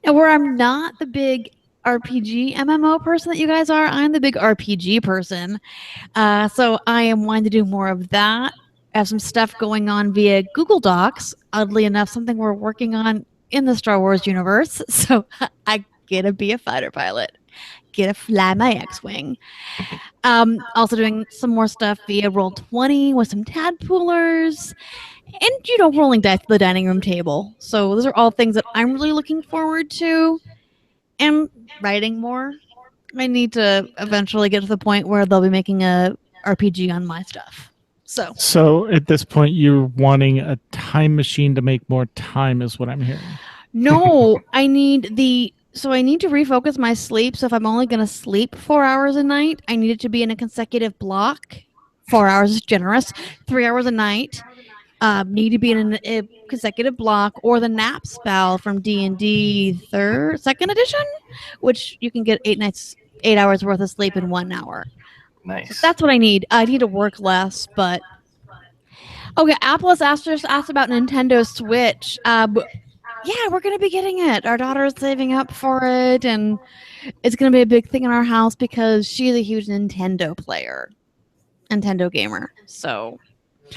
where I'm not the big RPG MMO person that you guys are, I'm the big RPG person. So I am wanting to do more of that. I have some stuff going on via Google Docs. Oddly enough, something we're working on in the Star Wars universe. So I get to be a fighter pilot. Get to fly my X-Wing. Also doing some more stuff via Roll20 with some tadpoolers. And, rolling dice to the dining room table. So those are all things that I'm really looking forward to. And writing more. I need to eventually get to the point where they'll be making a RPG on my stuff. So at this point, you're wanting a time machine to make more time, is what I'm hearing. No, I need to refocus my sleep. So if I'm only going to sleep 4 hours a night, I need it to be in a consecutive block. 4 hours is generous. 3 hours a night. Need to be in a consecutive block, or the nap spell from D&D 2nd edition, which you can get 8 hours worth of sleep in 1 hour. Nice. So that's what I need. I need to work less, but okay. Apple has asked about Nintendo Switch. Yeah, we're gonna be getting it. Our daughter is saving up for it, and it's gonna be a big thing in our house because she's a huge Nintendo player, Nintendo gamer. So.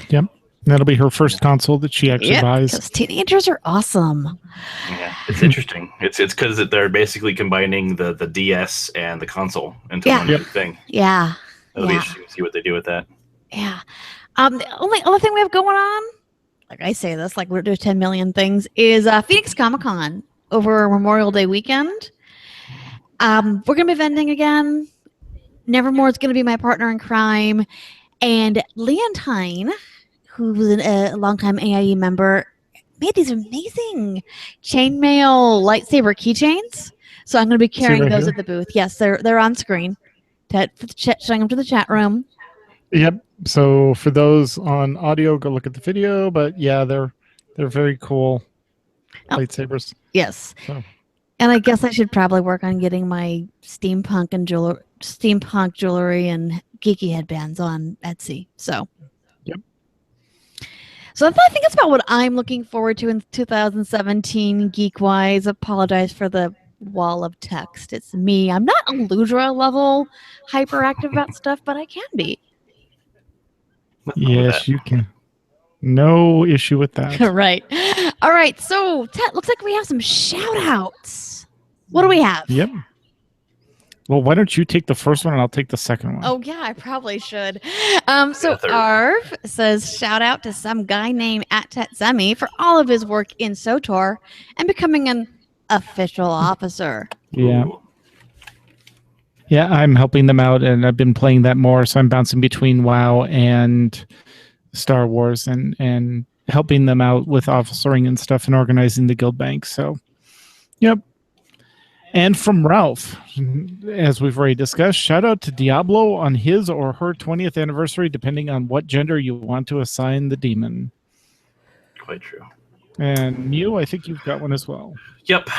Yep. That'll be her first console that she actually buys. Because teenagers are awesome. Yeah, it's interesting. It's because they're basically combining the DS and the console into one big thing. Yeah. It'll be interesting to see what they do with that. Yeah. The only other thing we have going on, like I say this, like we're doing 10 million things, is Phoenix Comic-Con over Memorial Day weekend. We're going to be vending again. Nevermore is going to be my partner in crime. And Leontine, who was a longtime AIE member, made these amazing chainmail lightsaber keychains. So I'm going to be carrying those at the booth. Yes, they're on screen. Showing them to the chat room. Yep. So for those on audio, go look at the video. But yeah, they're very cool lightsabers. Yes. So. And I guess I should probably work on getting my steampunk jewelry and geeky headbands on Etsy. So. So I think that's about what I'm looking forward to in 2017 geek-wise. Apologize for the wall of text. It's me. I'm not a Ludra level hyperactive about stuff, but I can be. Yes, you can. No issue with that. Right. All right. So, Ted, looks like we have some shout-outs. What do we have? Yep. Well, why don't you take the first one and I'll take the second one? Oh, yeah, I probably should. So Arv says, shout out to some guy named @Tetsemi for all of his work in SOTOR and becoming an official officer. Yeah. Yeah, I'm helping them out, and I've been playing that more, so I'm bouncing between WoW and Star Wars and helping them out with officering and stuff and organizing the guild bank. So, yep. And from Ralph, as we've already discussed, shout out to Diablo on his or her 20th anniversary, depending on what gender you want to assign the demon. Quite true. And Mew, I think you've got one as well. Yep.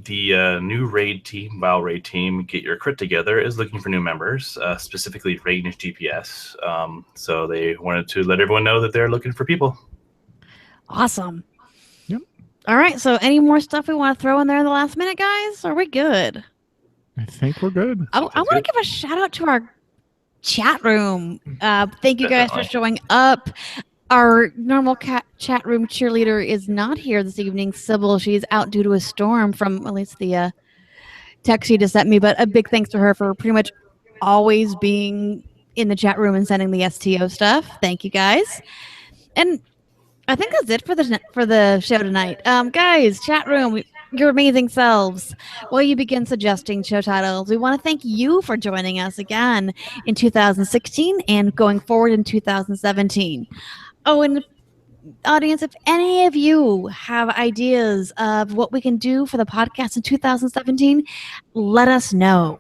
The new raid team, WoW raid team, Get Your Crit Together, is looking for new members, specifically range GPS. So they wanted to let everyone know that they're looking for people. Awesome. Yep. All right. So any more stuff we want to throw in there in the last minute, guys? Are we good? I think we're good. I want to give a shout out to our chat room. Thank you guys for showing up. Our normal chat room cheerleader is not here this evening, Sybil. She's out due to a storm from at least the text she just sent me. But a big thanks to her for pretty much always being in the chat room and sending the STO stuff. Thank you, guys. And I think that's it for the show tonight. Guys, chat room, your amazing selves. While you begin suggesting show titles, we want to thank you for joining us again in 2016 and going forward in 2017. Oh, and audience, if any of you have ideas of what we can do for the podcast in 2017, let us know.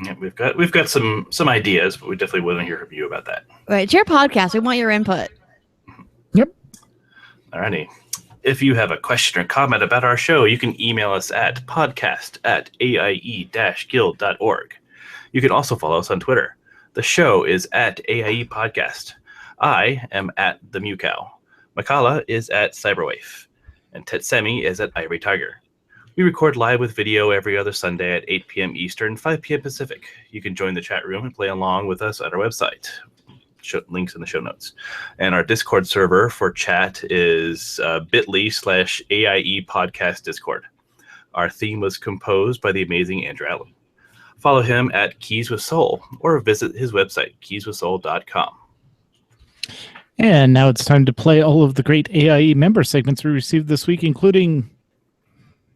Yeah, we've got some ideas, but we definitely want to hear from you about that. Right, it's your podcast. We want your input. Yep. Alrighty. If you have a question or comment about our show, you can email us at podcast@aie-guild.org. You can also follow us on Twitter. The show is at AIE Podcast. I am at the Mew Cow. Makala is at Cyberwaif. And Tetsemi is at Ivory Tiger. We record live with video every other Sunday at 8 p.m. Eastern, 5 p.m. Pacific. You can join the chat room and play along with us at our website. Links in the show notes. And our Discord server for chat is bit.ly/AIE Podcast Discord. Our theme was composed by the amazing Andrew Allen. Follow him at Keys with Soul or visit his website, keyswithsoul.com. And now it's time to play all of the great AIE member segments we received this week, including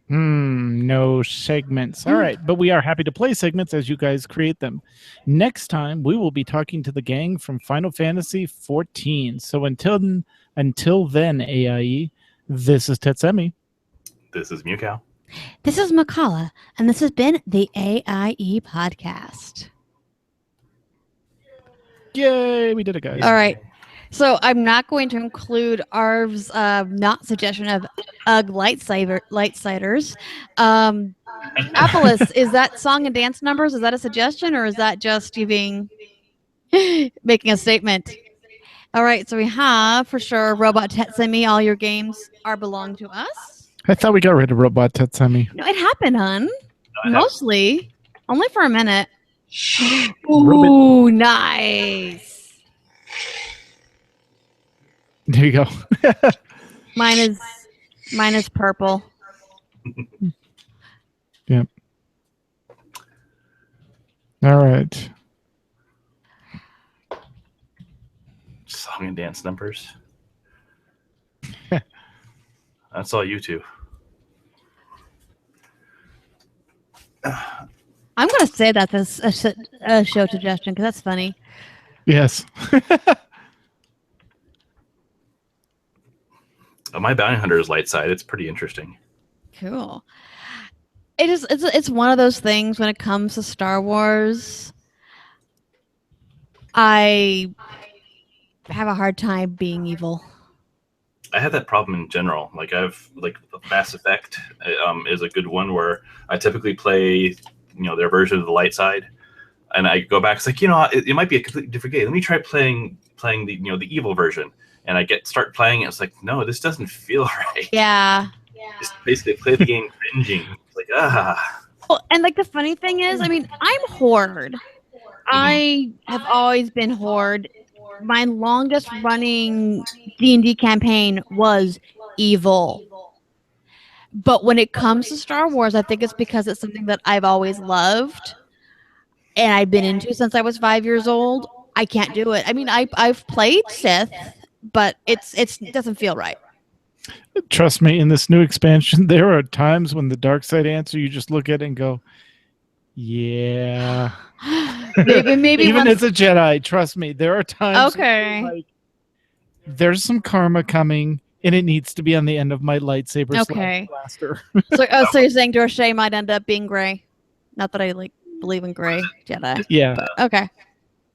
no segments. All right, but we are happy to play segments as you guys create them. Next time, we will be talking to the gang from Final Fantasy XIV. So until then, AIE, this is Tetsemi. This is Mew Cow. This is Makala, and this has been the AIE Podcast. Yay, we did it, guys. All right. So I'm not going to include Arv's not suggestion of UGG lightsiders. Apollos, is that song and dance numbers? Is that a suggestion, or is that just you being making a statement? All right. So we have for sure Robot Tetsemi. All your games belong to us. I thought we got rid of Robot Tetsemi. No, it happened, hon. Mostly, only for a minute. Robot. Ooh, nice. There you go. Mine is purple. Yep. All right. Song and dance numbers. That's all you two. I'm going to say that this a show suggestion because that's funny. Yes. My Bounty Hunter is light side. It's pretty interesting. Cool. It's one of those things when it comes to Star Wars. I have a hard time being evil. I have that problem in general. Like Mass Effect is a good one where I typically play, their version of the light side, and I go back. It's like, it might be a completely different game. Let me try playing the the evil version, and I start playing it. It's like, no, this doesn't feel right. Yeah. Just basically play the game cringing. It's like Well, and the funny thing is, I'm Horde. I have always been Horde. My longest running D&D campaign was evil. But when it comes to Star Wars, I think it's because it's something that I've always loved and I've been into since I was 5 years old. I can't do it. I've played Sith, but it doesn't feel right. Trust me, in this new expansion, there are times when the dark side answer, you just look at it and go, yeah. maybe even as a Jedi, trust me, there are times when there's some karma coming and it needs to be on the end of my lightsaber blaster. So you're saying Dorshay might end up being gray? Not that I believe in gray Jedi. Yeah. But, okay.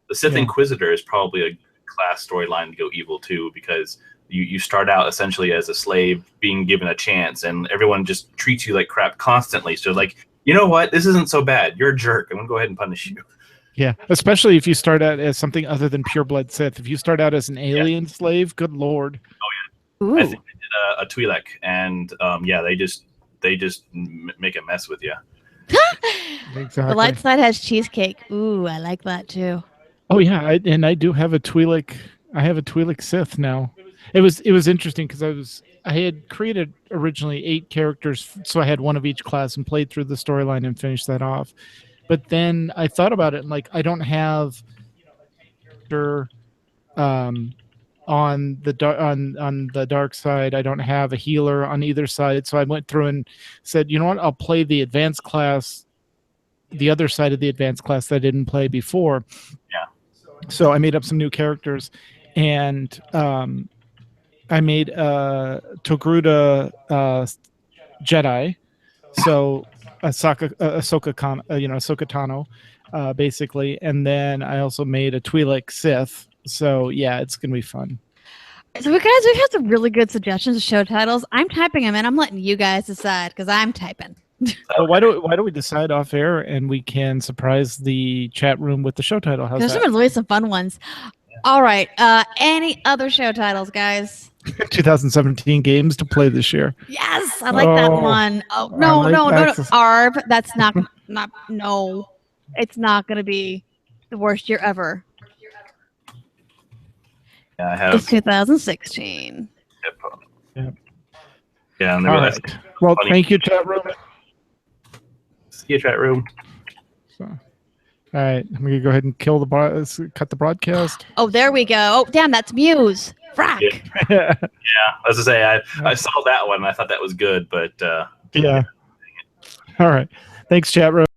The Sith Inquisitor is probably a class storyline to go evil too, because you start out essentially as a slave being given a chance, and everyone just treats you like crap constantly. So like, you know what? This isn't so bad. You're a jerk. I'm gonna go ahead and punish you. Yeah, especially if you start out as something other than pureblood Sith. If you start out as an alien slave, good lord. Ooh. I think I did a Twi'lek, and they just make a mess with you. Exactly. The light side has cheesecake. Ooh, I like that too. Oh yeah, I do have a Twi'lek. I have a Twi'lek Sith now. It was interesting because I had created originally 8 characters, so I had one of each class and played through the storyline and finished that off. But then I thought about it and like I don't have on the dark side. I don't have a healer on either side. So I went through and said, you know what? I'll play the advanced class, the other side of the advanced class that I didn't play before. Yeah. So I made up some new characters, and I made Togruta Jedi. So Ahsoka Tano, basically, and then I also made a Twi'lek Sith. So yeah, it's gonna be fun. So we've had some really good suggestions of show titles. I'm typing them in. I'm letting you guys decide because I'm typing. Well, why don't we decide off air and we can surprise the chat room with the show title? How's There's that? really some fun ones. All right. Any other show titles, guys? 2017 games to play this year. Yes, I like that one. Oh no, like no, Access. Arv. That's not no. It's not going to be the worst year ever. Yeah, I have. It's 2016. Yep. Yeah, and All right. Well, funny. thank you, chat room. See you, chat room. So, all right, I'm gonna go ahead and cut the broadcast. Oh, there we go. Oh, damn, that's Muse. Frack. Yeah. As I say, I saw that one. And I thought that was good, but yeah. All right. Thanks, chat room.